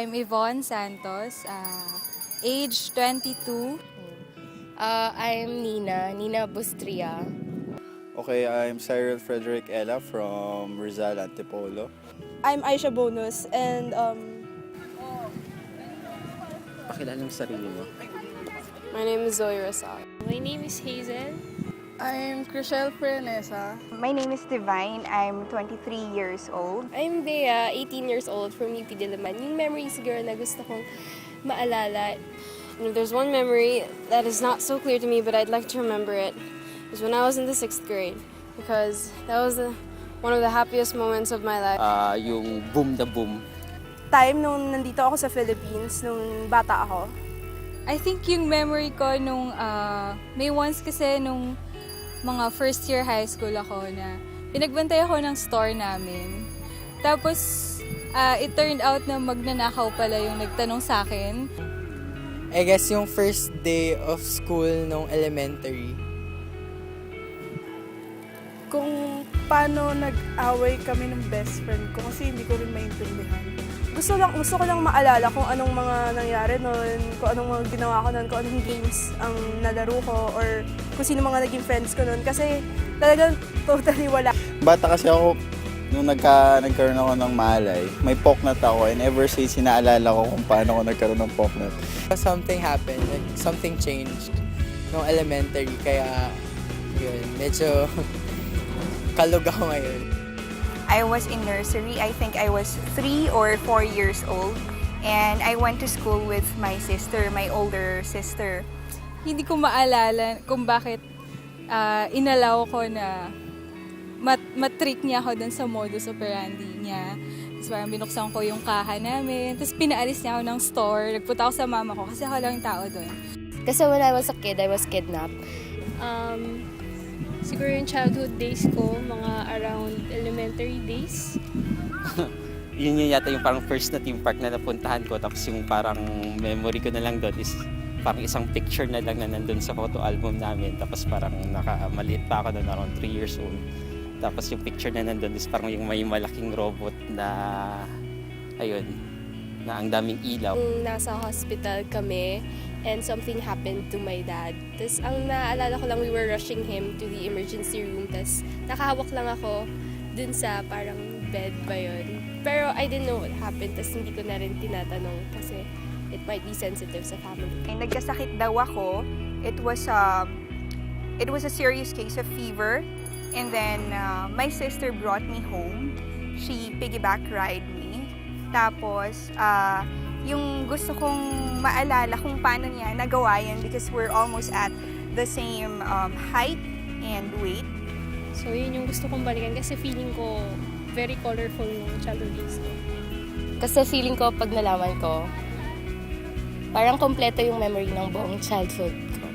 I'm Yvonne Santos, age 22. I'm Nina Bustria. Okay, I'm Cyril Frederick Ella from Rizal Antipolo. I'm Aisha Bonus and Pakilala mo sarili mo. my name is Zoe Rasal. My name is Hazel. I'm Chriselle Frenesa. My name is Divine. I'm 23 years old. I'm Bea, 18 years old from UP Diliman. Yung memory siguro na gusto kong maalala. There's one memory that is not so clear to me, but I'd like to remember it. It was when I was in the 6th grade, because that was one of the happiest moments of my life. Yung boom na boom. Time nung nandito ako sa Philippines, nung bata ako. I think yung memory ko nung, may once kasi nung mga first year high school ako na pinagbantay ako ng store namin. Tapos, it turned out na magnanakaw pala yung nagtanong sa akin. I guess yung first day of school nung elementary. Kung paano nag-away kami ng best friend ko kasi hindi ko rin maintindihan. Gusto ko lang maalala kung anong mga nangyari noon, kung anong mga ginawa ko noon, kung anong games ang nalaro ko, or kung sino mga naging friends ko noon. Kasi talagang totally wala. Bata kasi ako, nung nagkaroon ako ng malay, may poknat ako, and ever since sinaalala ko kung paano ako nagkaroon ng poknat. Something happened, like something changed nung elementary, kaya yun, medyo kalog ako ngayon. I was in nursery. I think I was 3 or 4 years old. And I went to school with my sister, my older sister. Hindi ko maalala kung bakit inalaw ko na matrick niya ako dun sa modus operandi niya. Tapos parang binuksan ko yung kaha namin. Tapos pinaalis niya ako ng store. Nagpunta ako sa mama ko kasi ako lang yung tao dun. Kasi when I was a kid, I was kidnapped. Siguro yung childhood days ko, mga around elementary days. Yun yata yung parang first na theme park na napuntahan ko. Tapos yung parang memory ko na lang doon is parang isang picture na lang na nandun sa photo album namin. Tapos parang maliit pa ako noon, around 3 years old. Tapos yung picture na nandun is parang yung may malaking robot na, ayun, na ang daming ilaw. Nasa hospital kami and something happened to my dad. Tapos ang naalala ko lang, we were rushing him to the emergency room. Tapos nakahawak lang ako dun sa parang bed ba yun. Pero I didn't know what happened. Tapos hindi ko na rin tinatanong kasi it might be sensitive sa family. And nagkasakit daw ako. It was a serious case of fever. And then my sister brought me home. She piggyback ride me. Tapos yung gusto kong maalala kung paano niya nagawa yan because we're almost at the same height and weight. So yun yung gusto kong balikan kasi feeling ko very colorful yung childhood days ko. Kasi feeling ko pag nalaman ko, parang kompleto yung memory ng buong childhood ko.